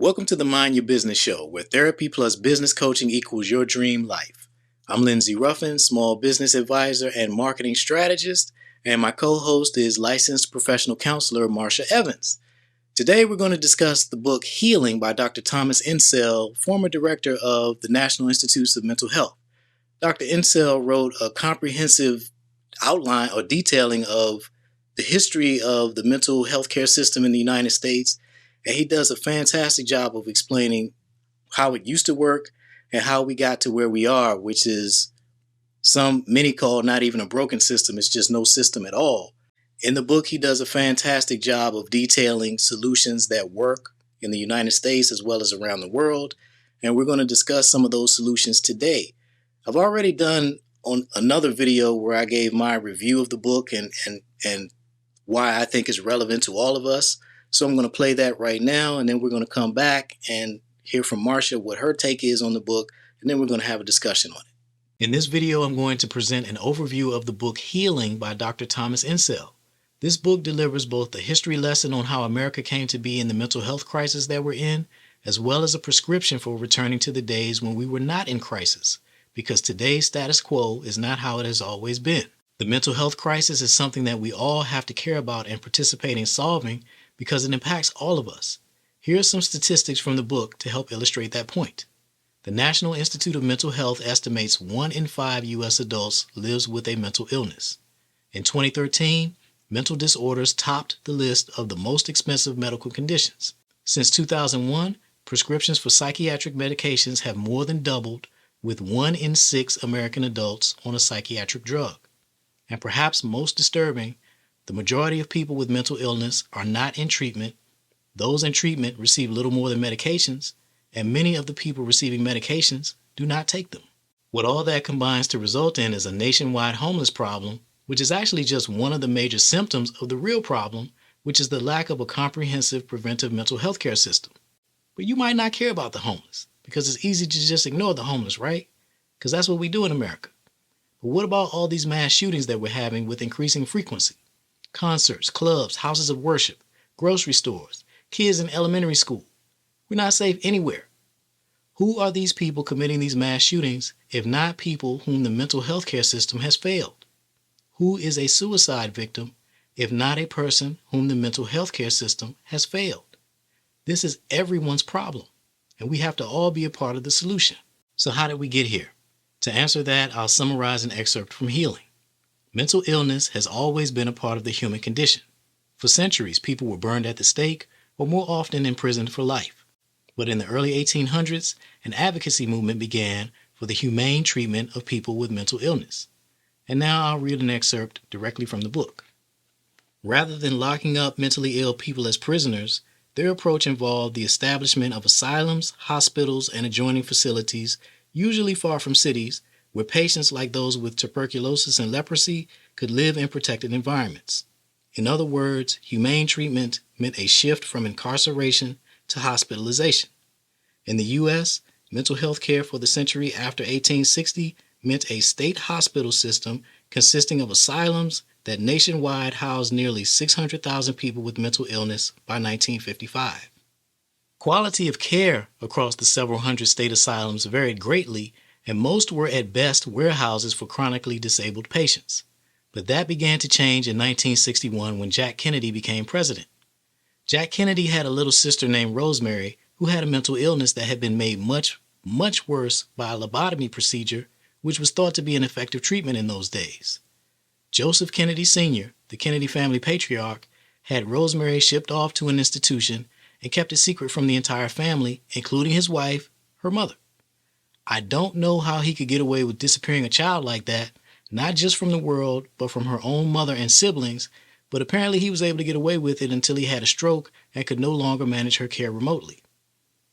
Welcome to the Mind Your Business Show, where therapy plus business coaching equals your dream life. I'm Lindsay Ruffin, small business advisor and marketing strategist, and my co-host is licensed professional counselor Marsha Evans. Today we're going to discuss the book Healing by Dr. Thomas Insel, former director of the National Institutes of Mental Health. Dr. Insel wrote a comprehensive outline or detailing of the history of the mental health care system in the United States. And he does a fantastic job of explaining how it used to work and how we got to where we are, which is many call not even a broken system. It's just no system at all. In the book, he does a fantastic job of detailing solutions that work in the United States as well as around the world. And we're going to discuss some of those solutions today. I've already done on another video where I gave my review of the book and why I think it's relevant to all of us. So I'm going to play that right now, and then we're going to come back and hear from Marsha what her take is on the book, and then we're going to have a discussion on it. In this video, I'm going to present an overview of the book Healing by Dr. Thomas Insel. This book delivers both the history lesson on how America came to be in the mental health crisis that we're in, as well as a prescription for returning to the days when we were not in crisis, because today's status quo is not how it has always been. The mental health crisis is something that we all have to care about and participate in solving because it impacts all of us. Here are some statistics from the book to help illustrate that point. The National Institute of Mental Health estimates 1 in 5 U.S. adults lives with a mental illness. In 2013, mental disorders topped the list of the most expensive medical conditions. Since 2001, prescriptions for psychiatric medications have more than doubled, with 1 in 6 American adults on a psychiatric drug. And perhaps most disturbing, the majority of people with mental illness are not in treatment. Those in treatment receive little more than medications, and many of the people receiving medications do not take them. What all that combines to result in is a nationwide homeless problem, which is actually just one of the major symptoms of the real problem, which is the lack of a comprehensive preventive mental health care system. But you might not care about the homeless, because it's easy to just ignore the homeless, right? Because that's what we do in America. But what about all these mass shootings that we're having with increasing frequency? Concerts, clubs, houses of worship, grocery stores, kids in elementary school. We're not safe anywhere. Who are these people committing these mass shootings if not people whom the mental health care system has failed? Who is a suicide victim if not a person whom the mental health care system has failed? This is everyone's problem, and we have to all be a part of the solution. So how did we get here? To answer that, I'll summarize an excerpt from Healing. Mental illness has always been a part of the human condition. For centuries, people were burned at the stake or more often imprisoned for life. But in the early 1800s, an advocacy movement began for the humane treatment of people with mental illness. And now I'll read an excerpt directly from the book. Rather than locking up mentally ill people as prisoners, their approach involved the establishment of asylums, hospitals, and adjoining facilities, usually far from cities, where patients like those with tuberculosis and leprosy could live in protected environments. In other words, humane treatment meant a shift from incarceration to hospitalization. In the U.S., mental health care for the century after 1860 meant a state hospital system consisting of asylums that nationwide housed nearly 600,000 people with mental illness by 1955. Quality of care across the several hundred state asylums varied greatly, and most were at best warehouses for chronically disabled patients. But that began to change in 1961 when Jack Kennedy became president. Jack Kennedy had a little sister named Rosemary who had a mental illness that had been made much, much worse by a lobotomy procedure, which was thought to be an effective treatment in those days. Joseph Kennedy Sr., the Kennedy family patriarch, had Rosemary shipped off to an institution and kept it secret from the entire family, including his wife, her mother. I don't know how he could get away with disappearing a child like that, not just from the world, but from her own mother and siblings, but apparently he was able to get away with it until he had a stroke and could no longer manage her care remotely.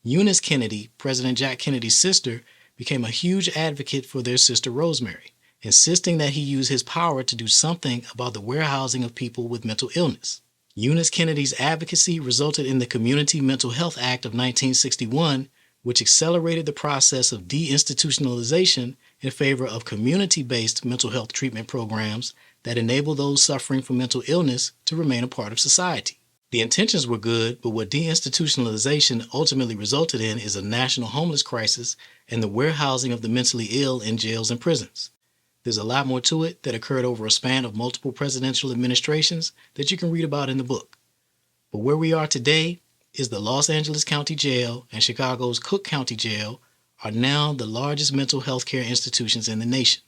Eunice Kennedy, President Jack Kennedy's sister, became a huge advocate for their sister Rosemary, insisting that he use his power to do something about the warehousing of people with mental illness. Eunice Kennedy's advocacy resulted in the Community Mental Health Act of 1961, which accelerated the process of deinstitutionalization in favor of community-based mental health treatment programs that enable those suffering from mental illness to remain a part of society. The intentions were good, but what deinstitutionalization ultimately resulted in is a national homeless crisis and the warehousing of the mentally ill in jails and prisons. There's a lot more to it that occurred over a span of multiple presidential administrations that you can read about in the book. But where we are today is the Los Angeles County Jail and Chicago's Cook County Jail are now the largest mental health care institutions in the nation.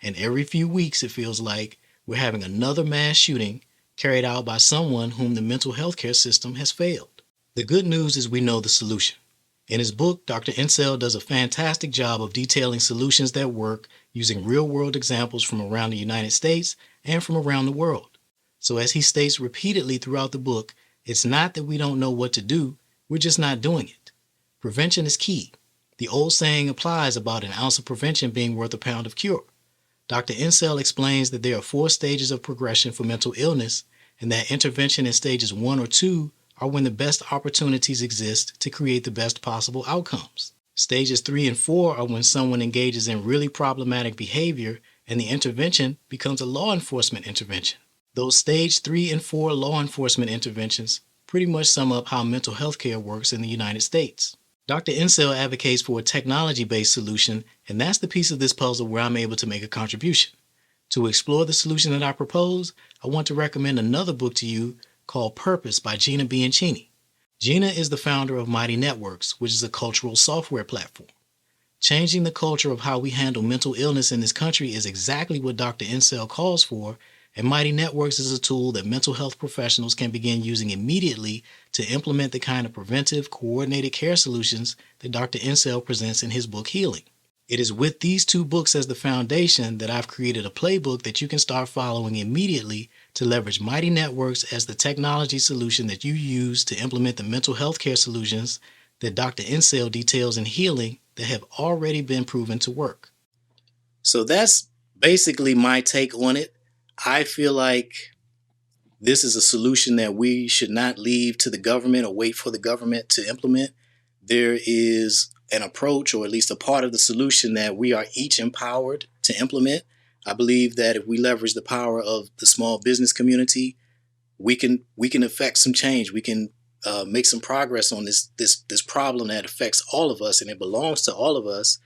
And every few weeks, it feels like we're having another mass shooting carried out by someone whom the mental health care system has failed. The good news is we know the solution. In his book, Dr. Insel does a fantastic job of detailing solutions that work using real-world examples from around the United States and from around the world. So as he states repeatedly throughout the book, it's not that we don't know what to do, we're just not doing it. Prevention is key. The old saying applies about an ounce of prevention being worth a pound of cure. Dr. Insel explains that there are 4 stages of progression for mental illness and that intervention in stages 1 or 2 are when the best opportunities exist to create the best possible outcomes. Stages 3 and 4 are when someone engages in really problematic behavior and the intervention becomes a law enforcement intervention. Those stage 3 and 4 law enforcement interventions pretty much sum up how mental health care works in the United States. Dr. Insel advocates for a technology-based solution, and that's the piece of this puzzle where I'm able to make a contribution. To explore the solution that I propose, I want to recommend another book to you called Purpose by Gina Bianchini. Gina is the founder of Mighty Networks, which is a cultural software platform. Changing the culture of how we handle mental illness in this country is exactly what Dr. Insel calls for, and Mighty Networks is a tool that mental health professionals can begin using immediately to implement the kind of preventive, coordinated care solutions that Dr. Insel presents in his book Healing. It is with these 2 books as the foundation that I've created a playbook that you can start following immediately to leverage Mighty Networks as the technology solution that you use to implement the mental health care solutions that Dr. Insel details in Healing that have already been proven to work. So that's basically my take on it. I feel like this is a solution that we should not leave to the government or wait for the government to implement. There is an approach, or at least a part of the solution, that we are each empowered to implement. I believe that if we leverage the power of the small business community, we can affect some change. We can make some progress on this problem that affects all of us and it belongs to all of us.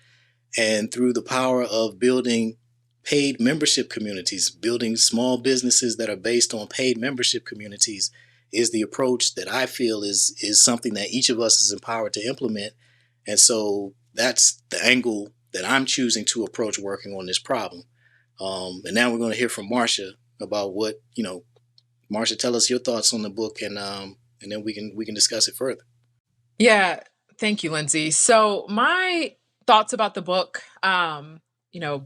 And through the power of building paid membership communities, building small businesses that are based on paid membership communities is the approach that I feel is something that each of us is empowered to implement. And so that's the angle that I'm choosing to approach working on this problem. And now we're going to hear from Marsha about what, Marsha, tell us your thoughts on the book, and then we can discuss it further. Yeah, thank you, Lindsay. So my thoughts about the book,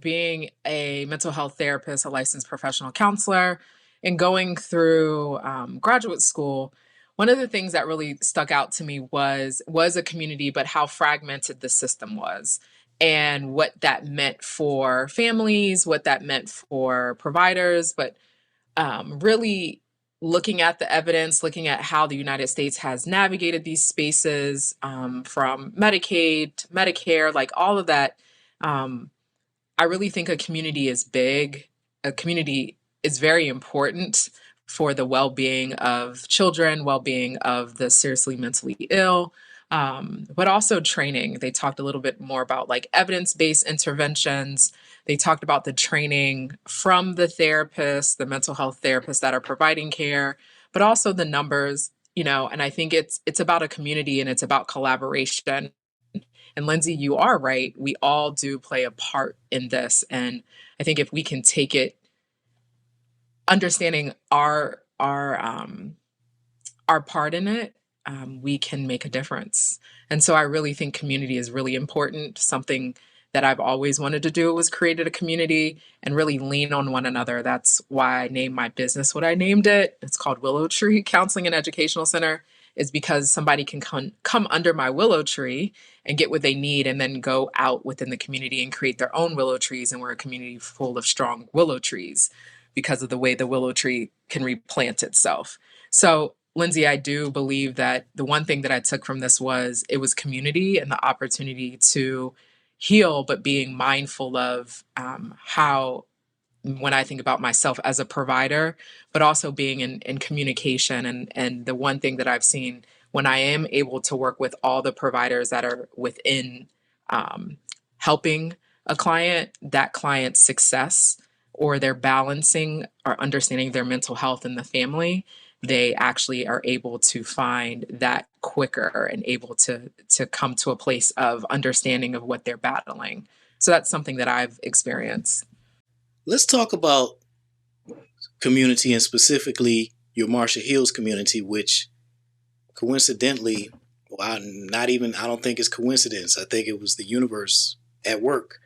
being a mental health therapist, a licensed professional counselor, and going through graduate school, one of the things that really stuck out to me was a community, but how fragmented the system was, and what that meant for families, what that meant for providers, but really looking at the evidence, looking at how the United States has navigated these spaces, from Medicaid to Medicare, like all of that. I really think a community is big. A community is very important for the well-being of children, well-being of the seriously mentally ill, but also training. They talked a little bit more about like evidence-based interventions. They talked about the training from the therapists, the mental health therapists that are providing care, but also the numbers, and I think it's about a community and it's about collaboration. And Lindsay, you are right. We all do play a part in this. And I think if we can take it, understanding our part in it, we can make a difference. And so I really think community is really important. Something that I've always wanted to do was created a community and really lean on one another. That's why I named my business what I named it. It's called Willow Tree Counseling and Educational Center, is because somebody can come under my willow tree and get what they need and then go out within the community and create their own willow trees. And we're a community full of strong willow trees because of the way the willow tree can replant itself. So Lindsay, I do believe that the one thing that I took from this was it was community and the opportunity to heal, but being mindful of how when I think about myself as a provider, but also being in communication. And the one thing that I've seen when I am able to work with all the providers that are within um, helping a client, that client's success or their balancing or understanding their mental health in the family, they actually are able to find that quicker and able to come to a place of understanding of what they're battling. So that's something that I've experienced. Let's talk about community and specifically your Marsha Hills community, which coincidentally, well, I don't think it's coincidence. I think it was the universe at work.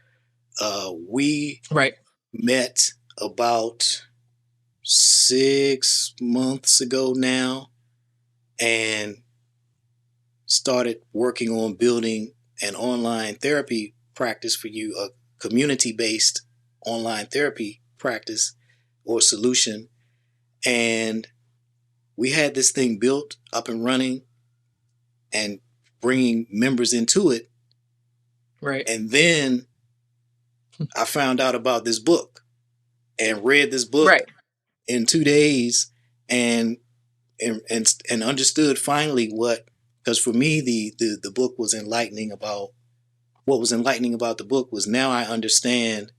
We Right. met about 6 months ago now and started working on building an online therapy practice for you, a community based online therapy practice or solution. And we had this thing built up and running and bringing members into it. Right. And then I found out about this book and read this book Right. in 2 days and and understood finally what, because for me the book was enlightening about what was enlightening about the book was now I understand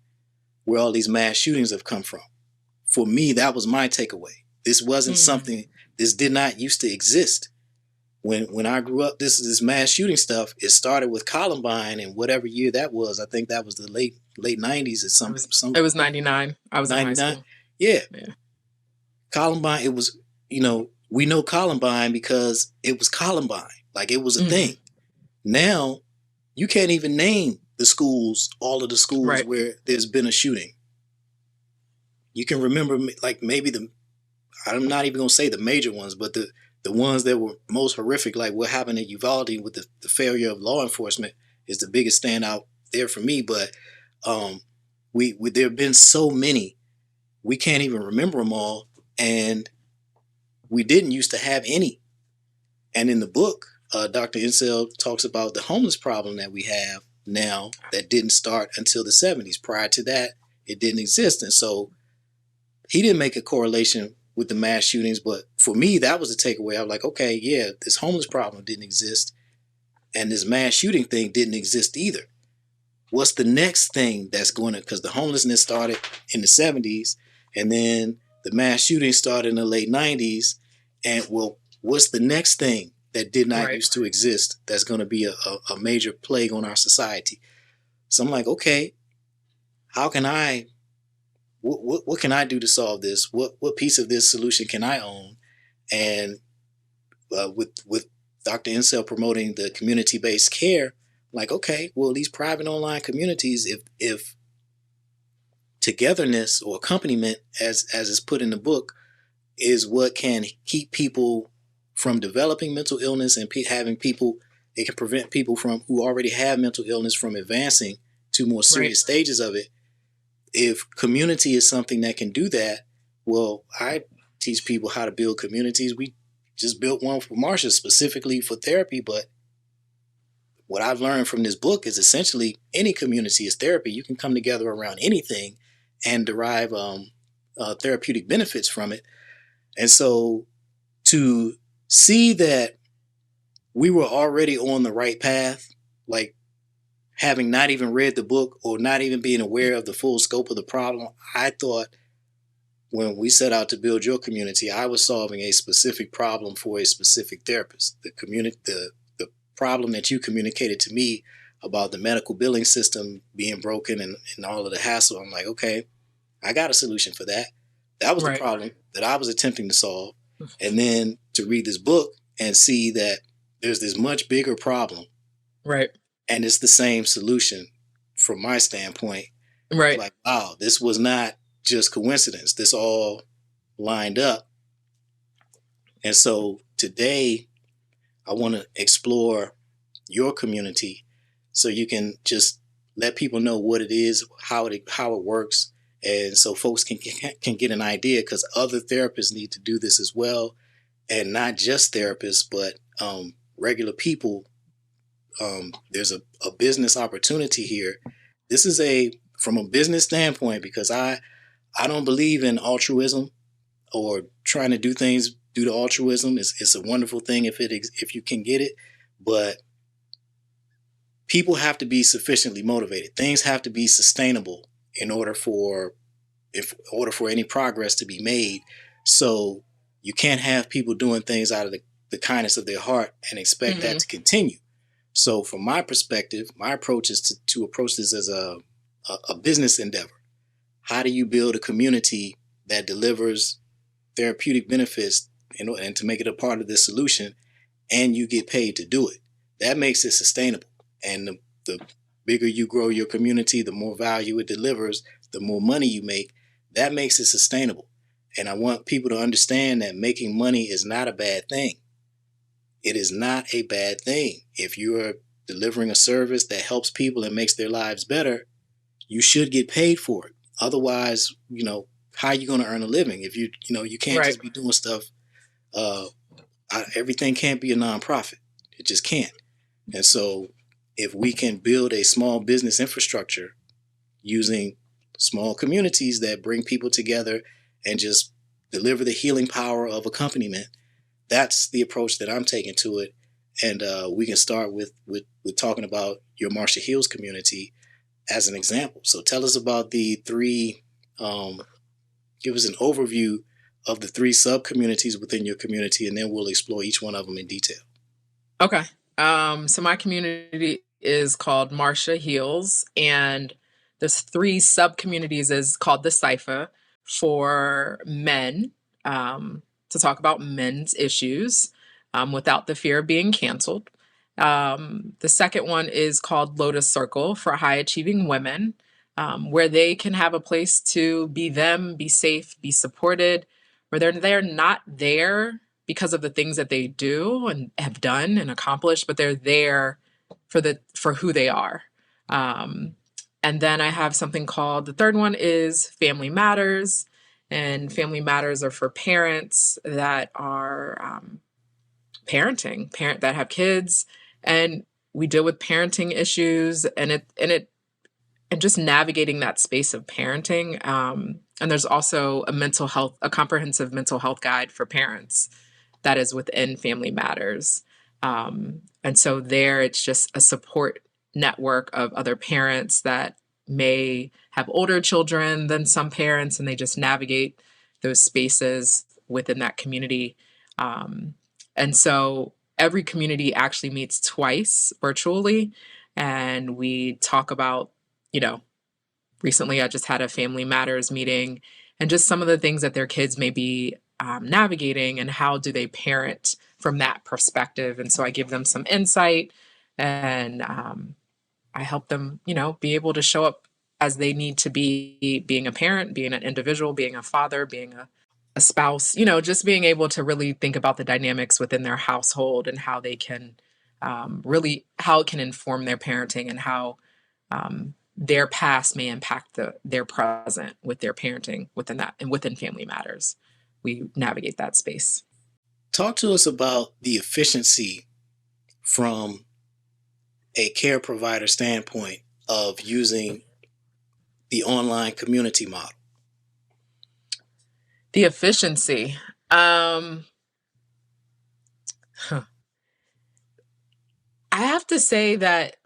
where all these mass shootings have come from. For me, that was my takeaway. This wasn't Mm. something, this did not used to exist. When I grew up, this mass shooting stuff, it started with Columbine and whatever year that was. I think that was the late 90s or It was some it was 99. I was in high 99. school. Yeah, Yeah. Columbine, it was, we know Columbine because it was Columbine. Like it was a Hmm. thing. Now, you can't even name the schools, all of the schools Right. where there's been a shooting. You can remember like maybe I'm not even going to say the major ones, but the ones that were most horrific, like what happened at Uvalde with the failure of law enforcement is the biggest standout there for me. But um, there have been so many, we can't even remember them all. And we didn't used to have any. And in the book, Dr. Insel talks about the homeless problem that we have now that didn't start until the 70s. Prior to that, it didn't exist. And so he didn't make a correlation with the mass shootings, but for me, that was the takeaway. I was like, okay, yeah, this homeless problem didn't exist, and this mass shooting thing didn't exist either. What's the next thing that's going to, because the homelessness started in the 70s, and then the mass shooting started in the late 90s, and well, what's the next thing that did not Right. used to exist that's going to be a major plague on our society? So I'm like, okay, how can I what can I do to solve this? What piece of this solution can I own? And with Dr. Insel promoting the community based care, like okay, well these private online communities, if togetherness or accompaniment, as is put in the book, is what can keep people from developing mental illness and having people, it can prevent people from who already have mental illness from advancing to more Right. serious stages of it. If community is something that can do that, well, I teach people how to build communities. We just built one for Marsha specifically for therapy, but what I've learned from this book is essentially any community is therapy. You can come together around anything and derive therapeutic benefits from it. And so to see that we were already on the right path, like having not even read the book or not even being aware of the full scope of the problem, I thought when we set out to build your community, I was solving a specific problem for a specific therapist. The problem that you communicated to me about the medical billing system being broken and all of the hassle, I'm like, okay, I got a solution for that. That was the Right. problem that I was attempting to solve. And then to read this book and see that there's this much bigger problem Right. and it's the same solution from my standpoint. It's Right. like, wow, this was not just coincidence. This all lined up. And so today I want to explore your community so you can just let people know what it is, how it works, and so folks can get an idea because other therapists need to do this as well, and not just therapists, but regular people. There's a business opportunity here. This is from a business standpoint because I don't believe in altruism or trying to do things due to altruism. It's a wonderful thing if you can get it, but people have to be sufficiently motivated. Things have to be sustainable in order for any progress to be made. So you can't have people doing things out of the kindness of their heart and expect that Mm-hmm. to continue. So from my perspective, my approach is to approach this as a business endeavor. How do you build a community that delivers therapeutic benefits and to make it a part of this solution, and you get paid to do it? That makes it sustainable. And the bigger you grow your community, the more value it delivers, the more money you make. That makes it sustainable. And I want people to understand that making money is not a bad thing. It is not a bad thing. If you are delivering a service that helps people and makes their lives better, you should get paid for it. Otherwise, how are you going to earn a living if you can't Right. just be doing stuff. Uh, Everything can't be a nonprofit. It just can't. And so if we can build a small business infrastructure using small communities that bring people together and just deliver the healing power of accompaniment, that's the approach that I'm taking to it. And we can start with talking about your Marsha Heals community as an example. So tell us about the three, give us an overview of the three sub communities within your community, and then we'll explore each one of them in detail. Okay. So my community is called Marsha Heals, and there's three sub communities is called the Cypher for men, to talk about men's issues, without the fear of being canceled. The second one is called Lotus Circle for high achieving women, where they can have a place to be them, be safe, be supported, where they're not there because of the things that they do and have done and accomplished, but they're there for who they are. And then I have something called, the third one is Family Matters, and Family Matters are for parents that are parent that have kids, and we deal with parenting issues and just navigating that space of parenting. And there's also a comprehensive mental health guide for parents that is within Family Matters. And so there, it's just a support network of other parents that may have older children than some parents, and they just navigate those spaces within that community. And so every community actually meets twice virtually, and we talk about, you know, recently I just had a Family Matters meeting and just some of the things that their kids may be navigating and how do they parent from that perspective. And so I give them some insight, and I help them, be able to show up as they need to be, being a parent, being an individual, being a father, being a spouse, just being able to really think about the dynamics within their household and how they can how it can inform their parenting, and how their past may impact their present with their parenting within that and within Family Matters. We navigate that space. Talk to us about the efficiency from a care provider standpoint of using the online community model. The efficiency. I have to say that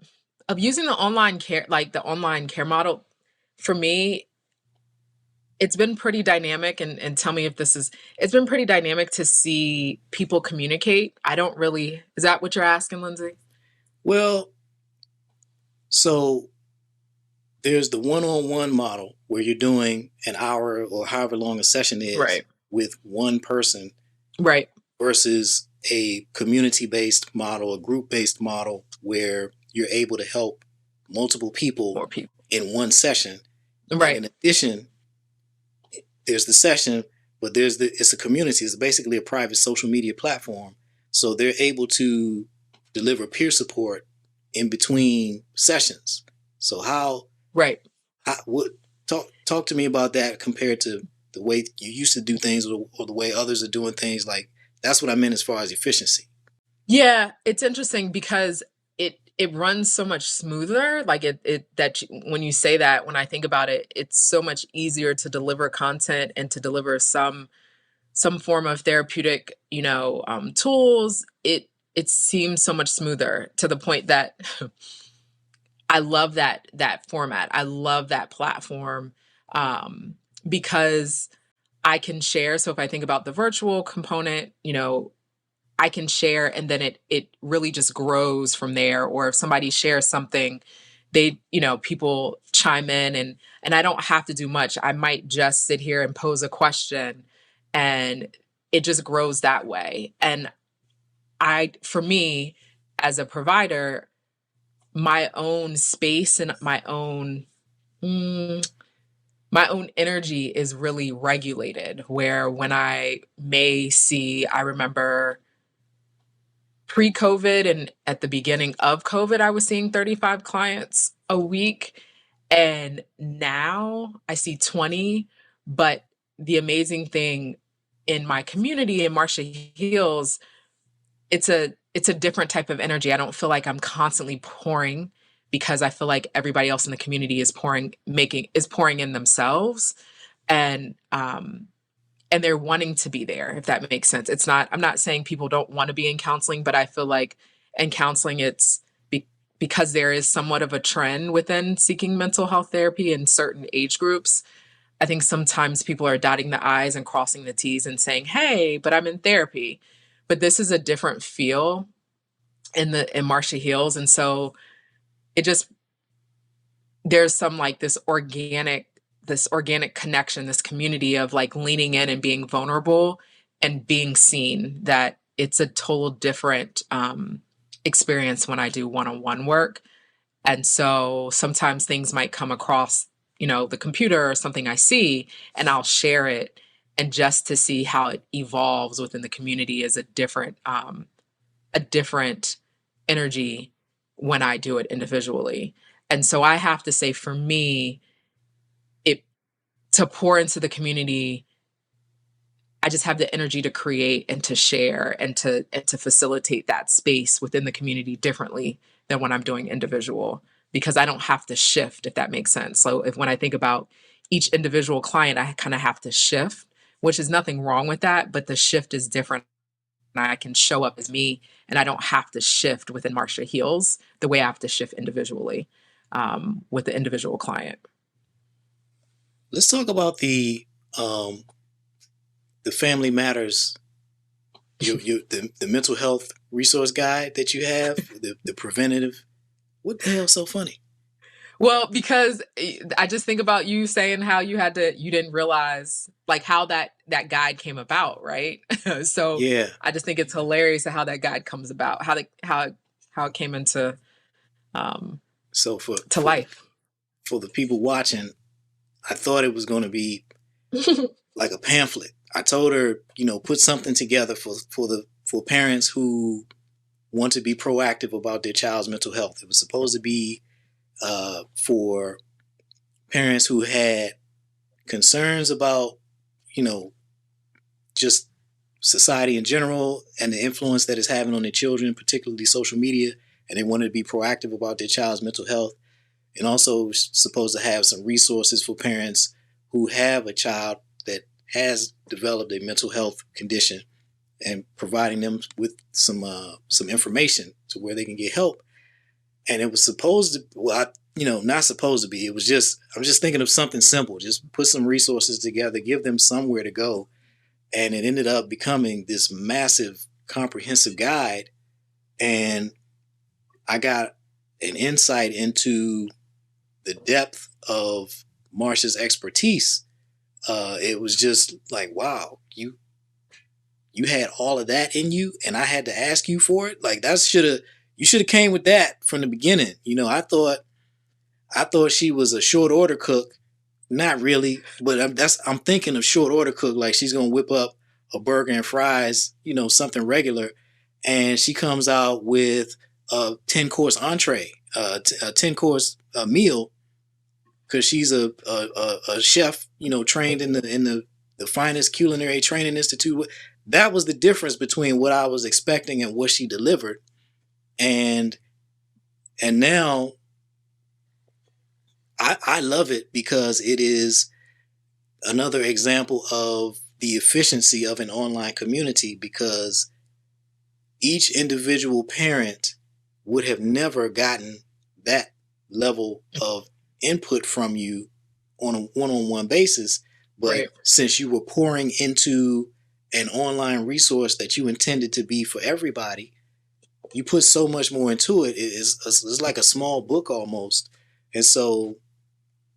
of using the online care, like the online care model, for me, it's been pretty dynamic, and tell me if it's been pretty dynamic to see people communicate. Is that what you're asking, Lindsay? Well, so there's the one-on-one model where you're doing an hour or however long a session is Right. with one person Right. versus a community-based model, a group-based model where you're able to help multiple people More people. in one session. Right. And in addition, there's the session, but it's a community. It's basically a private social media platform. So they're able to deliver peer support in between sessions. So Right. what talk to me about that compared to the way you used to do things, or the way others are doing things. Like, that's what I meant as far as efficiency. Yeah, it's interesting because it runs so much smoother. Like when you say that, when I think about it, it's so much easier to deliver content and to deliver some form of therapeutic, tools. It seems so much smoother, to the point that I love that format. I love that platform, because I can share. So if I think about the virtual component, I can share, and then it really just grows from there. Or if somebody shares something, people chime in, and I don't have to do much. I might just sit here and pose a question, and it just grows that way. And for me, as a provider, my own space and mm, my own energy is really regulated, where when I remember pre-COVID and at the beginning of COVID, I was seeing 35 clients a week. And now I see 20. But the amazing thing in my community in Marsha Heels, it's a different type of energy. I don't feel like I'm constantly pouring, because I feel like everybody else in the community is pouring in themselves. And they're wanting to be there, if that makes sense. I'm not saying people don't want to be in counseling, but I feel like in counseling, because there is somewhat of a trend within seeking mental health therapy in certain age groups. I think sometimes people are dotting the I's and crossing the T's and saying, hey, but I'm in therapy. But this is a different feel in Marsha Heels. And so it just, there's some like this organic connection, this community of like leaning in and being vulnerable and being seen, that it's a total different experience when I do one-on-one work. And so sometimes things might come across, the computer or something I see, and I'll share it. And just to see how it evolves within the community is a different energy when I do it individually. And so I have to say, for me, it to pour into the community, I just have the energy to create and to share and to facilitate that space within the community differently than when I'm doing individual, because I don't have to shift, if that makes sense. So when I think about each individual client, I kind of have to shift, which is nothing wrong with that, but the shift is different. And I can show up as me, and I don't have to shift within Marsha Heels the way I have to shift individually, with the individual client. Let's talk about the Family Matters, the mental health resource guide that you have, the preventative. What the hell's so funny? Well, because I just think about you saying how you didn't realize like how that guide came about, right? So Yeah. I just think it's hilarious how that guide comes about, how it came into So to life. for the people watching, I thought it was going to be like a pamphlet. I told her, put something together for parents who want to be proactive about their child's mental health. It was supposed to be for parents who had concerns about, just society in general and the influence that it's having on their children, particularly social media, and they wanted to be proactive about their child's mental health. And also supposed to have some resources for parents who have a child that has developed a mental health condition, and providing them with some information to where they can get help. And it was supposed to, not supposed to be. It was just, I'm just thinking of something simple. Just put some resources together, give them somewhere to go. And it ended up becoming this massive, comprehensive guide. And I got an insight into the depth of Marsha's expertise. It was just like, wow, you had all of that in you, and I had to ask you for it. Like you should have came with that from the beginning. I thought she was a short order cook. Not really, but I'm thinking of short order cook, like she's gonna whip up a burger and fries, something regular, and she comes out with a 10-course entree, a 10-course meal, because she's a chef, trained in the finest culinary training institute. That was the difference between what I was expecting and what she delivered. And And now I love it because it is another example of the efficiency of an online community, because each individual parent would have never gotten that level of input from you on a one-on-one basis. But Right. since you were pouring into an online resource that you intended to be for everybody, you put so much more into it. It's like a small book almost. And so,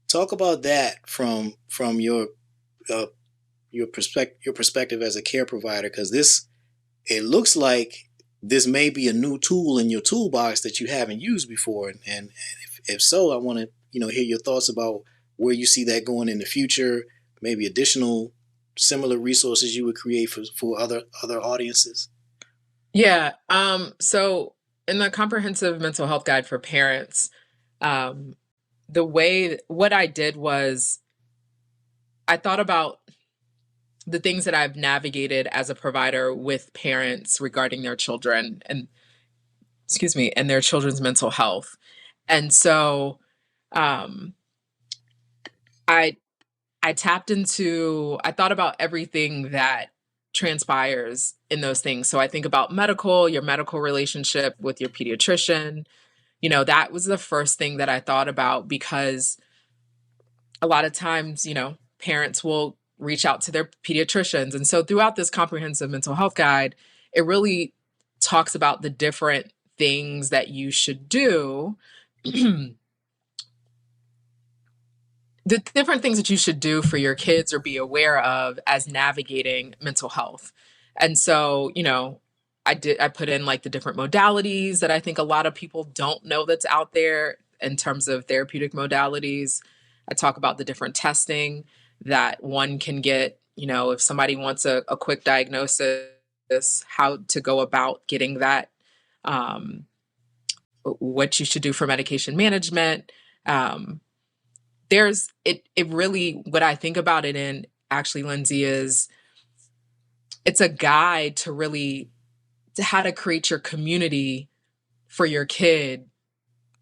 talk about that from uh, your perspective as a care provider, because this it looks like this may be a new tool in your toolbox that you haven't used before. And if so, I want to hear your thoughts about where you see that going in the future. Maybe additional similar resources you would create for other audiences. Yeah. So in the comprehensive mental health guide for parents, um, what I did was I thought about the things that I've navigated as a provider with parents regarding their children and excuse me, and their children's mental health. And so um I I thought about everything that transpires in those things. So I think about your medical relationship with your pediatrician. That was the first thing that I thought about because a lot of times, parents will reach out to their pediatricians. And so throughout this comprehensive mental health guide, it really talks about the different things that you should do the different things that you should do for your kids or be aware of as navigating mental health. And so, I put in like the different modalities that I think a lot of people don't know that's out there in terms of therapeutic modalities. I talk about the different testing that one can get, if somebody wants a quick diagnosis, how to go about getting that, um, what you should do for medication management. It really, what I think about it in actually, Lindsay, is it's a guide to how to create your community for your kid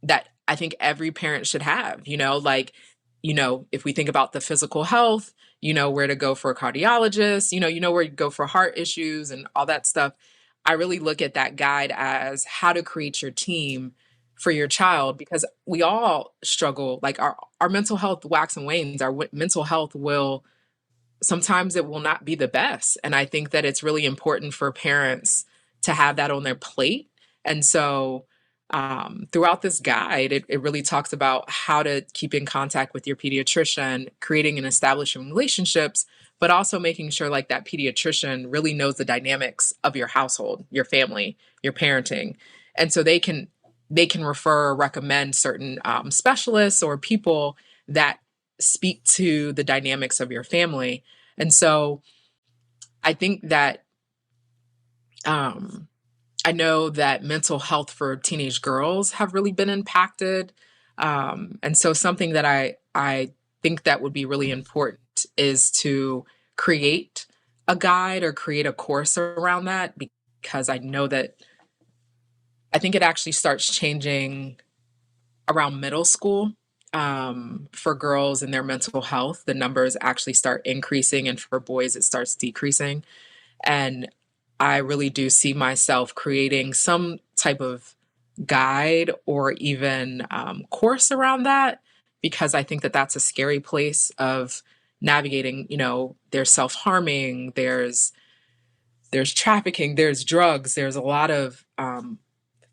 that I think every parent should have, like, if we think about the physical health, where to go for a cardiologist, where to go for heart issues and all that stuff. I really look at that guide as how to create your team for your child because we all struggle. Like our mental health wax and wanes. Mental health will sometimes it will not be the best. And I think that it's really important for parents to have that on their plate. And so throughout this guide, it really talks about how to keep in contact with your pediatrician, creating and establishing relationships, but also making sure like that pediatrician really knows the dynamics of your household, your family, your parenting. And so they can refer or recommend certain specialists or people that speak to the dynamics of your family. And so I think that um, I know that mental health for teenage girls have really been impacted. And so something that I think that would be really important is to create a guide or create a course around that because I know that I think it actually starts changing around middle school for girls and their mental health. The numbers actually start increasing, and for boys, it starts decreasing. And I really do see myself creating some type of guide or even course around that because I think that that's a scary place of navigating. There's self-harming, there's trafficking, there's drugs, there's a lot of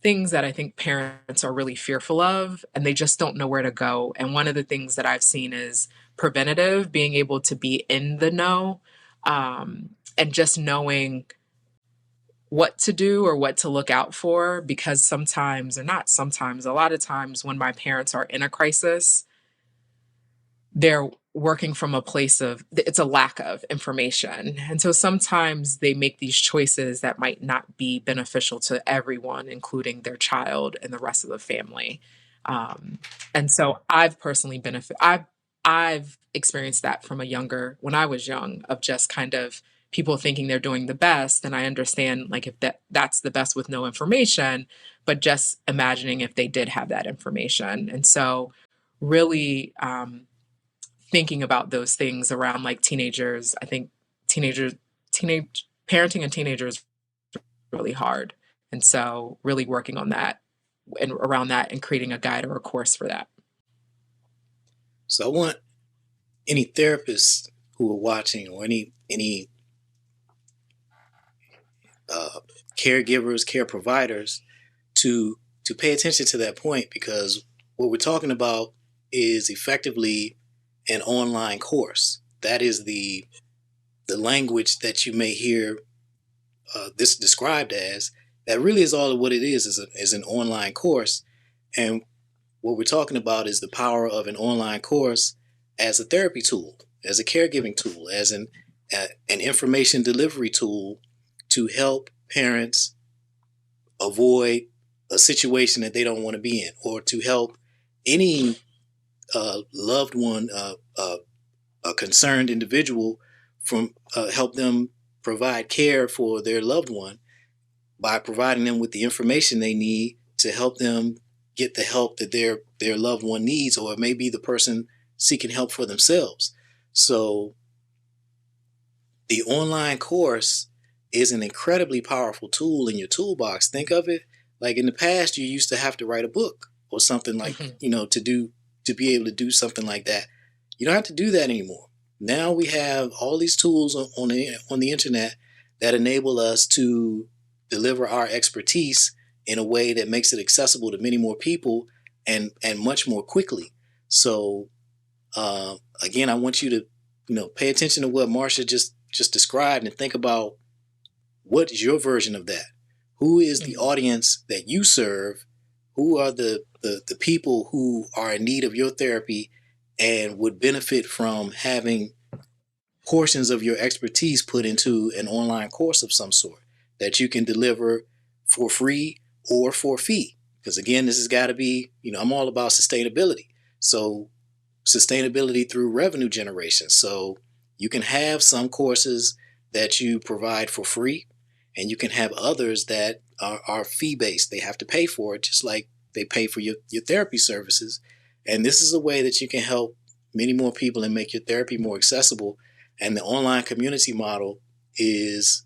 things that I think parents are really fearful of and they just don't know where to go. And one of the things that I've seen is preventative, being able to be in the know and just knowing what to do or what to look out for. Because sometimes, or not sometimes, a lot of times when my parents are in a crisis, they're working from a place of it's a lack of information. And so sometimes they make these choices that might not be beneficial to everyone, including their child and the rest of the family. Um, and so I've experienced that from when I was young, of just kind of people thinking they're doing the best, then I understand like if that's the best with no information, but just imagining if they did have that information. And so really thinking about those things around like teenagers, I think teenagers teenage parenting and teenagers really hard. And so really working on that and around that and creating a guide or a course for that. So I want any therapists who are watching, or any caregivers, care providers, to pay attention to that point, because what we're talking about is effectively an online course. That is the language that you may hear this described as. That really is all of what it is an online course. And what we're talking about is the power of an online course as a therapy tool, as a caregiving tool, as an information delivery tool to help parents avoid a situation that they don't want to be in, or to help any loved one, a concerned individual, from help them provide care for their loved one by providing them with the information they need to help them get the help that their loved one needs, or it may be the person seeking help for themselves. So the online course is an incredibly powerful tool in your toolbox. Think of it like in the past, you used to have to write a book or something like, to be able to do something like that. You don't have to do that anymore. Now we have all these tools on the internet that enable us to deliver our expertise in a way that makes it accessible to many more people and much more quickly. So again, I want you to pay attention to what Marsha just described, and think about what is your version of that. Who is the audience that you serve? Who are the people who are in need of your therapy and would benefit from having portions of your expertise put into an online course of some sort that you can deliver for free or for a fee? Because again, this has got to be, I'm all about sustainability. So sustainability through revenue generation. So you can have some courses that you provide for free, and you can have others that are fee-based. They have to pay for it, just like they pay for your therapy services. And this is a way that you can help many more people and make your therapy more accessible. And the online community model is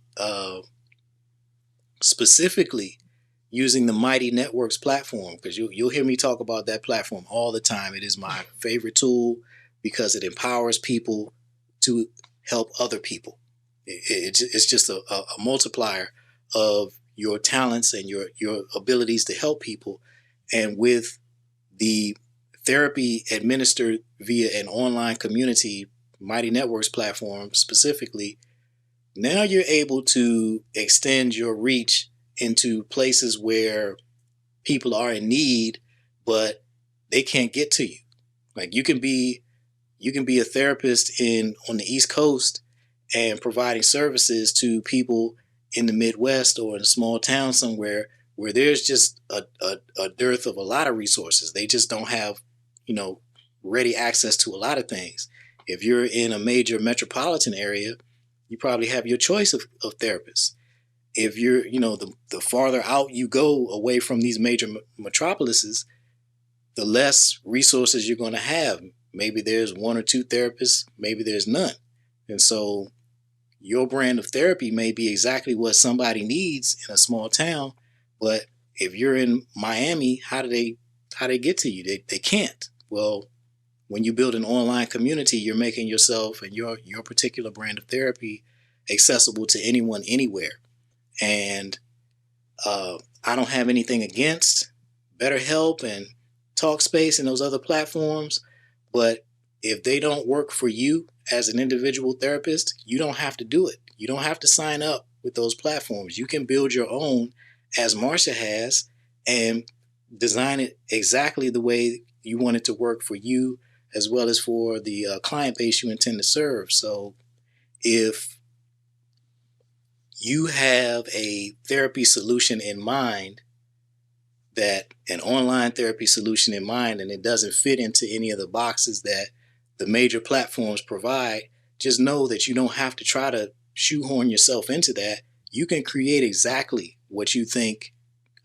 specifically using the Mighty Networks platform, because you'll hear me talk about that platform all the time. It is my favorite tool because it empowers people to help other people. It's just a multiplier of your talents and your abilities to help people. And with the therapy administered via an online community, Mighty Networks platform specifically, now you're able to extend your reach into places where people are in need, but they can't get to you. Like you can be a therapist on the East Coast and providing services to people in the Midwest or in a small town somewhere where there's just a dearth of a lot of resources. They just don't have, ready access to a lot of things. If you're in a major metropolitan area, you probably have your choice of therapists. If you're, the farther out you go away from these major metropolises, the less resources you're going to have. Maybe there's one or two therapists, maybe there's none. And so your brand of therapy may be exactly what somebody needs in a small town, but if you're in Miami, how do they get to you? They can't. Well, when you build an online community, you're making yourself and your particular brand of therapy accessible to anyone, anywhere. And I don't have anything against BetterHelp and Talkspace and those other platforms, but if they don't work for you as an individual therapist, you don't have to do it. You don't have to sign up with those platforms. You can build your own, as Marsha has, and design it exactly the way you want it to work for you, as well as for the client base you intend to serve. So if you have a therapy solution in mind, that an online therapy solution in mind, and it doesn't fit into any of the boxes that the major platforms provide, just know that you don't have to try to shoehorn yourself into that. You can create exactly what you think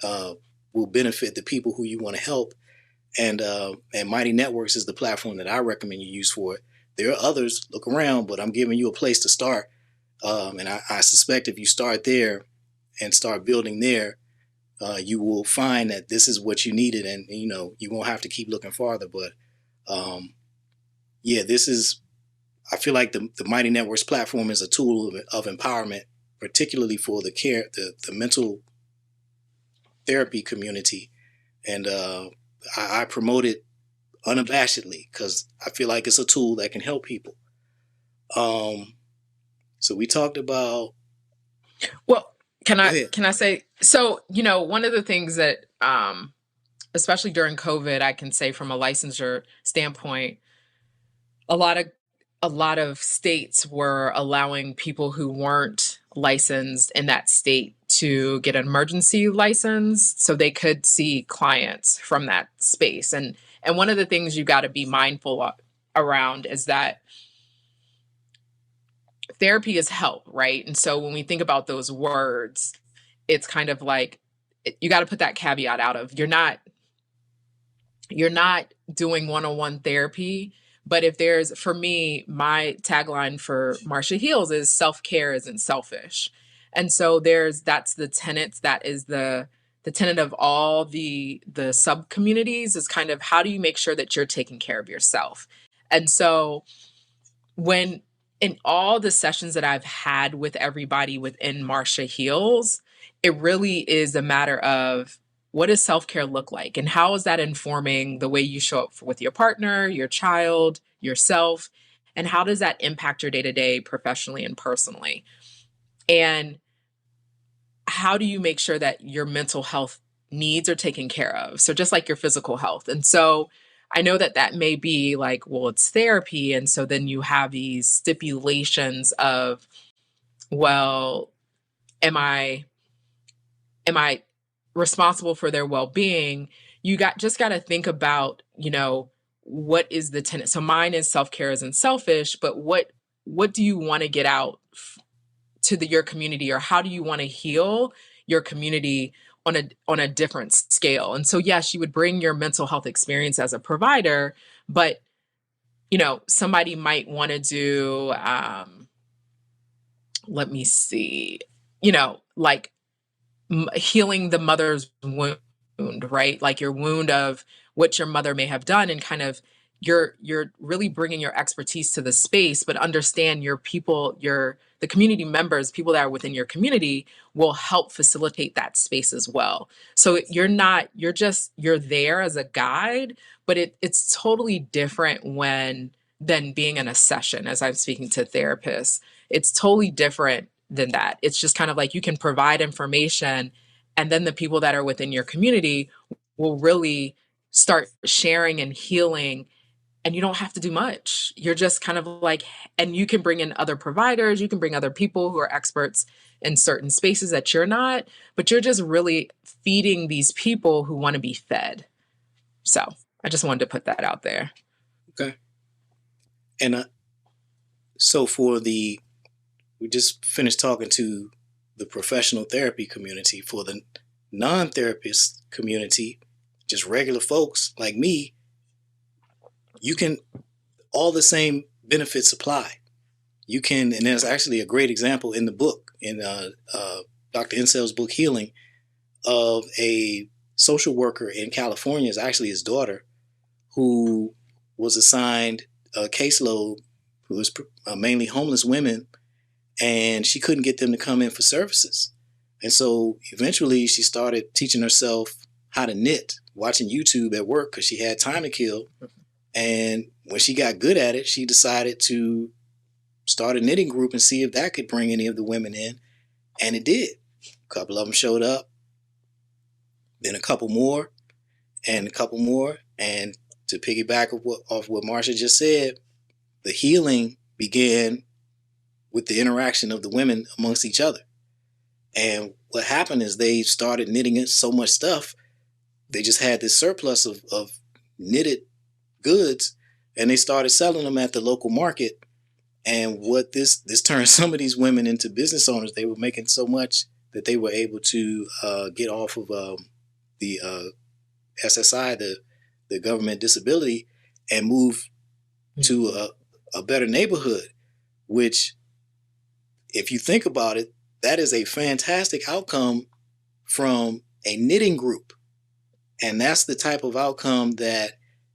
uh, will benefit the people who you want to help. And Mighty Networks is the platform that I recommend you use for it. There are others. Look around, but I'm giving you a place to start. And I suspect if you start there and start building there, you will find that this is what you needed, and you won't have to keep looking farther. But yeah, this is. I feel like the Mighty Networks platform is a tool of empowerment, particularly for the mental therapy community, and I promote it unabashedly because I feel like it's a tool that can help people. So we talked about. Well, can Go I ahead. can I say so? One of the things that, especially during COVID, I can say from a licensure standpoint, a lot of states were allowing people who weren't licensed in that state to get an emergency license so they could see clients from that space. And one of the things you got to be mindful around is that therapy is help, right? And so when we think about those words, it's kind of like you got to put that caveat out of you're not doing one-on-one therapy. But if there's, for me, my tagline for Marsha Heals is self-care isn't selfish. And so that's the tenet, that is the tenet of all the sub communities, is kind of how do you make sure that you're taking care of yourself. And so when in all the sessions that I've had with everybody within Marsha Heals, it really is a matter of what does self-care look like, and how is that informing the way you show up with your partner, your child, yourself, and how does that impact your day-to-day professionally and personally? And how do you make sure that your mental health needs are taken care of? So just like your physical health. And so I know that that may be like, well, it's therapy. And so then you have these stipulations of, well, am I responsible for their well-being? You got to think about, what is the tenet? So mine is self-care isn't selfish, but what do you want to get out to your community, or how do you want to heal your community on a different scale? And so yes, you would bring your mental health experience as a provider, but somebody might want to do let me see, like healing the mother's wound, right? Like your wound of what your mother may have done, and kind of you're really bringing your expertise to the space, but understand your people, the community members, people that are within your community will help facilitate that space as well. So you're there as a guide, but it's totally different than being in a session. As I'm speaking to therapists, it's totally different than that. It's just kind of like you can provide information, and then the people that are within your community will really start sharing and healing, and you don't have to do much. You're just kind of like, and you can bring in other providers, you can bring other people who are experts in certain spaces that you're not, but you're just really feeding these people who want to be fed. So I just wanted to put that out there. Okay. And so we just finished talking to the professional therapy community. For the non-therapist community, just regular folks like me, you can, all the same benefits apply. You can, and there's actually a great example in the book, in Dr. Insel's book, Healing, of a social worker in California, is actually his daughter, who was assigned a caseload who was mainly homeless women, and she couldn't get them to come in for services. And so eventually she started teaching herself how to knit, watching YouTube at work because she had time to kill. And when she got good at it, she decided to start a knitting group and see if that could bring any of the women in. And it did. A couple of them showed up, then a couple more, and a couple more. And to piggyback off what Marsha just said, the healing began with the interaction of the women amongst each other. And what happened is they started knitting so much stuff, they just had this surplus of knitted goods, and they started selling them at the local market. And what this turned some of these women into business owners. They were making so much that they were able to get off of the SSI, the government disability, and move to a better neighborhood. Which, if you think about it, that is a fantastic outcome from a knitting group. And that's the type of outcome that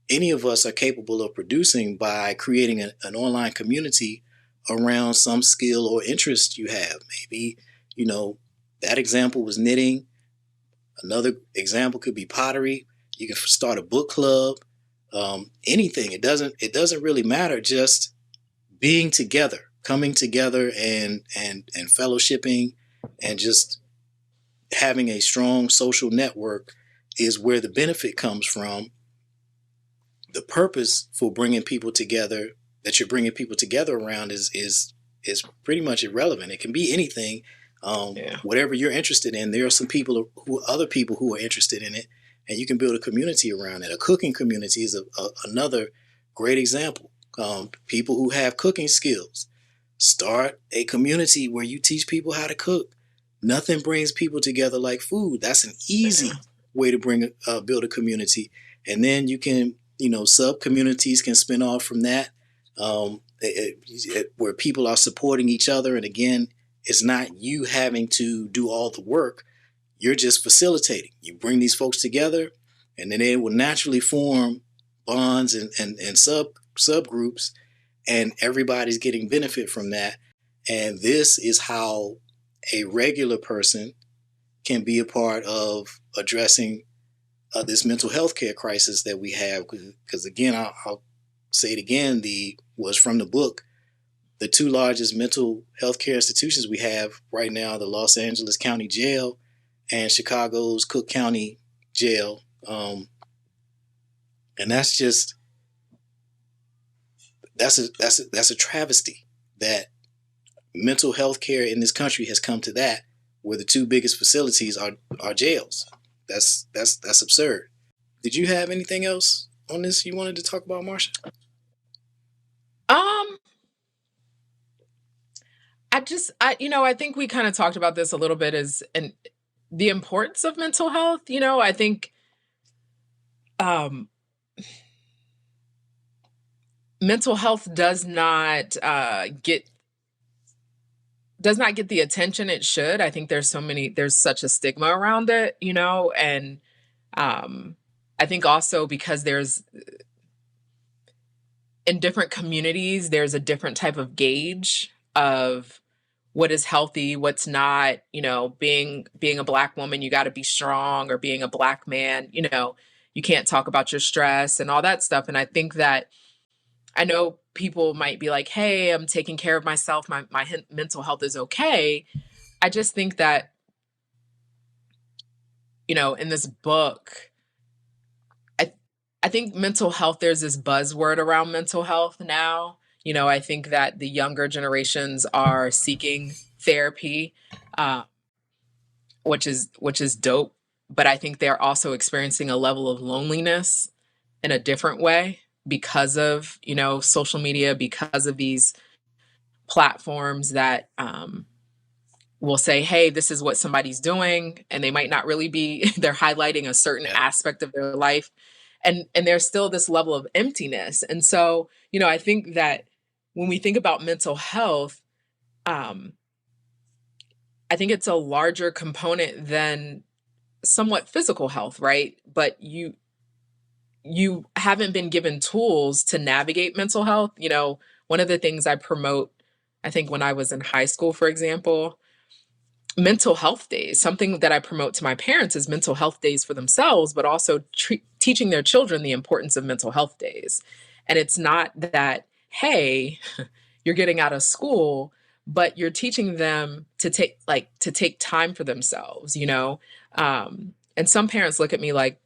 any of us are capable of producing by creating an online community around some skill or interest you have. Maybe, you know, that example was knitting. Another example could be pottery. You can start a book club. Anything. It doesn't really matter. Just being together, coming together, and fellowshipping, and just having a strong social network is where the benefit comes from. The purpose for bringing people together, that you're bringing people together around, is pretty much irrelevant. It can be anything, Yeah. whatever you're interested in. There are some people other people who are interested in it, and you can build a community around it. A cooking community is another great example. People who have cooking skills, start a community where you teach people how to cook. Nothing brings people together like food. That's an easy way to build a community. And then you can, sub communities can spin off from that, where people are supporting each other. And again, it's not you having to do all the work. You're just facilitating. You bring these folks together, and then they will naturally form bonds and subgroups, and everybody's getting benefit from that. And this is how a regular person can be a part of addressing this mental health care crisis that we have. Because again, I'll say it again, was from the book. The two largest mental health care institutions we have right now, the Los Angeles County Jail and Chicago's Cook County Jail. And that's a travesty that mental health care in this country has come to that, where the two biggest facilities are jails. That's absurd. Did you have anything else on this you wanted to talk about, Marsha? Um, I think we kind of talked about this a little bit, and the importance of mental health. I think um, mental health does not get the attention it should. I think there's such a stigma around it, and I think also because in different communities, there's a different type of gauge of what is healthy, what's not. Being a Black woman, you got to be strong, or being a Black man, you can't talk about your stress and all that stuff. And I think that, I know people might be like, hey, I'm taking care of myself, my mental health is okay. I just think that, in this book, I think mental health, there's this buzzword around mental health now. I think that the younger generations are seeking therapy, uh, which is dope. But I think they're also experiencing a level of loneliness in a different way because of, social media, because of these platforms that will say, hey, this is what somebody's doing, and they might not really be. They're highlighting a certain Yeah. aspect of their life, and there's still this level of emptiness. And so, I think that when we think about mental health, um, I think it's a larger component than somewhat physical health, right? But you haven't been given tools to navigate mental health. One of the things I promote, I think when I was in high school, for example, mental health days. Something that I promote to my parents is mental health days for themselves, but also teaching their children the importance of mental health days. And it's not that, hey, you're getting out of school, but you're teaching them to take time for themselves. And some parents look at me like,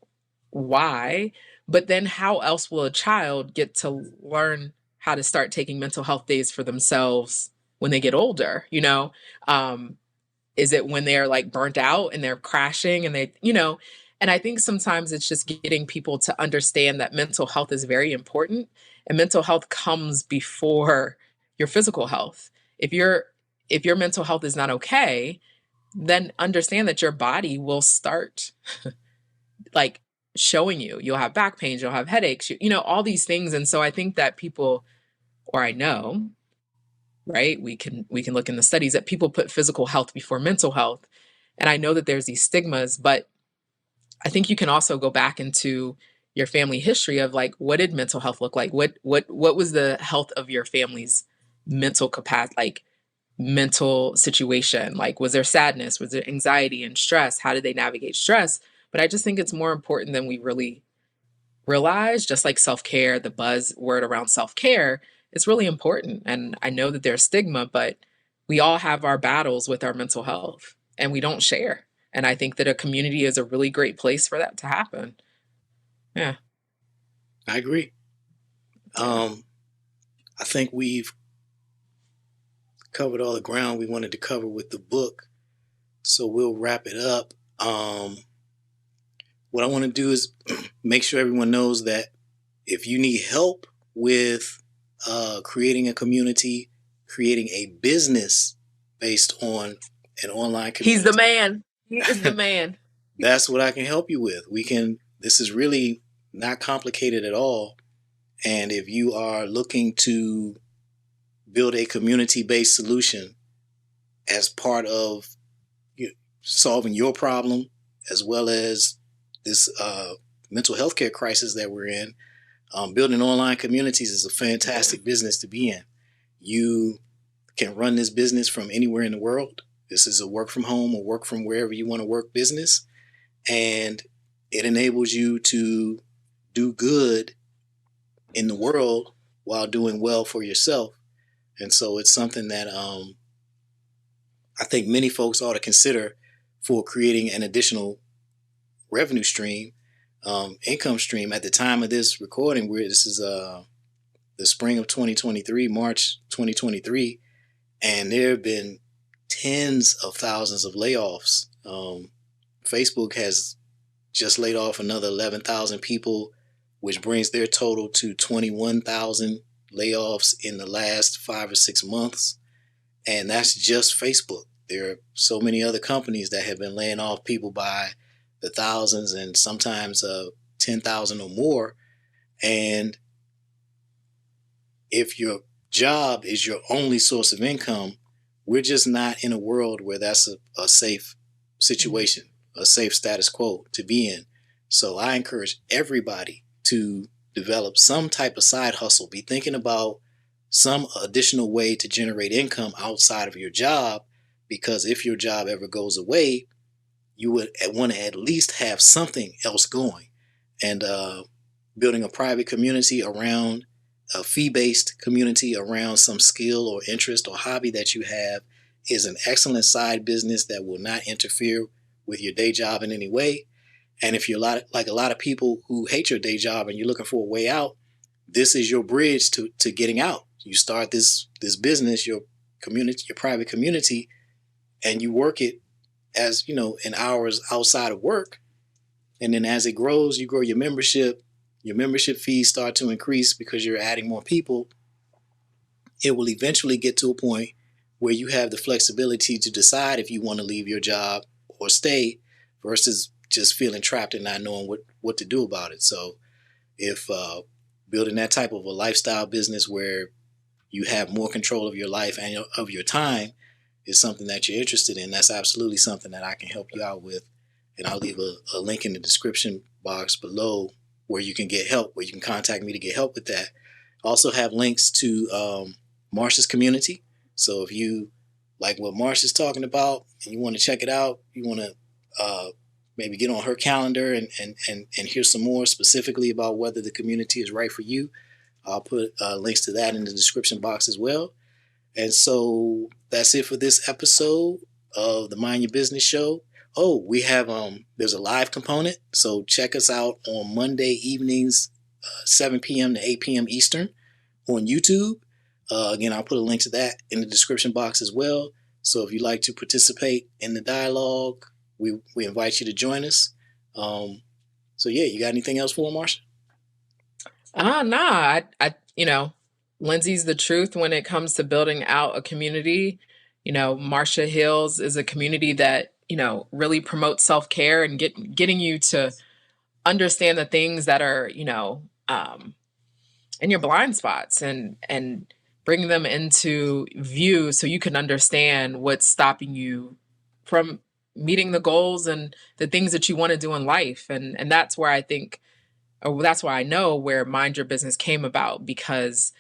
why? But then how else will a child get to learn how to start taking mental health days for themselves when they get older? Um, is it when they're like burnt out and they're crashing and and I think sometimes it's just getting people to understand that mental health is very important, and mental health comes before your physical health. If your mental health is not okay, then understand that your body will start like showing you. You'll have back pains, you'll have headaches, all these things. And so I think that people, or I know, right? We can look in the studies that people put physical health before mental health. And I know that there's these stigmas, but I think you can also go back into your family history of like, what did mental health look like? What was the health of your family's mental capacity, like mental situation? Like, was there sadness? Was there anxiety and stress? How did they navigate stress? But I just think it's more important than we really realize, just like self-care, the buzzword around self-care, it's really important. And I know that there's stigma, but we all have our battles with our mental health and we don't share. And I think that a community is a really great place for that to happen. Yeah. I agree. Yeah. I think we've covered all the ground we wanted to cover with the book, so we'll wrap it up. What I want to do is make sure everyone knows that if you need help with creating a community, creating a business based on an online community, He's the man. He is the man. that's what I can help you with. This is really not complicated at all. And if you are looking to build a community-based solution as part of solving your problem, as well as this mental health care crisis that we're in, building online communities is a fantastic business to be in. You can run this business from anywhere in the world. This is a work from home or work from wherever you want to work business. And it enables you to do good in the world while doing well for yourself. And so it's something that I think many folks ought to consider for creating an additional revenue stream, income stream. At the time of this recording, this is the spring of 2023, March 2023, and there have been tens of thousands of layoffs. Facebook has just laid off another 11,000 people, which brings their total to 21,000 layoffs in the last 5 or 6 months. And that's just Facebook. There are so many other companies that have been laying off people by the thousands and sometimes 10,000 or more. And if your job is your only source of income, we're just not in a world where that's a safe situation, a safe status quo to be in. So I encourage everybody to develop some type of side hustle. Be thinking about some additional way to generate income outside of your job, because if your job ever goes away, you would want to at least have something else going. And building a private community around a fee-based community around some skill or interest or hobby that you have is an excellent side business that will not interfere with your day job in any way. And if you're like a lot of people who hate your day job and you're looking for a way out, this is your bridge to getting out. You start this business, your community, your private community, and you work it as, in hours outside of work. And then as it grows, you grow your membership fees start to increase because you're adding more people. It will eventually get to a point where you have the flexibility to decide if you want to leave your job or stay versus just feeling trapped and not knowing what to do about it. So if building that type of a lifestyle business where you have more control of your life and of your time is something that you're interested in, that's absolutely something that I can help you out with. And I'll leave a link in the description box below where you can get help, where you can contact me to get help with that. I also have links to Marsha's community. So if you like what Marsha's talking about and you want to check it out, you want to maybe get on her calendar and hear some more specifically about whether the community is right for you, I'll put links to that in the description box as well. And so that's it for this episode of the Mind Your Business Show. Oh, we have there's a live component, so check us out on Monday evenings, 7 p.m. to 8 p.m. Eastern on YouTube. Again, I'll put a link to that in the description box as well. So if you'd like to participate in the dialogue, we invite you to join us. So yeah, you got anything else for Marsha? Nah, I Lindsay's the truth when it comes to building out a community. Marsha Hills is a community that, really promotes self-care and getting you to understand the things that are, in your blind spots, and bring them into view so you can understand what's stopping you from meeting the goals and the things that you want to do in life. And that's where I think, or that's why I know where Mind Your Business came about, because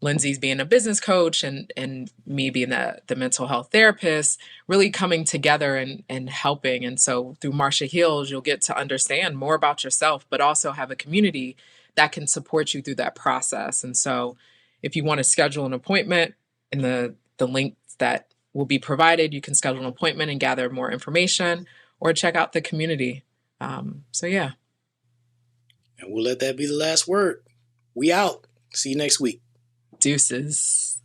Lindsay's being a business coach and me being the mental health therapist, really coming together and helping. And so through Marsha Heals, you'll get to understand more about yourself, but also have a community that can support you through that process. And so if you want to schedule an appointment, in the links that will be provided, you can schedule an appointment and gather more information, or check out the community. So yeah. And we'll let that be the last word. We out. See you next week. Deuces.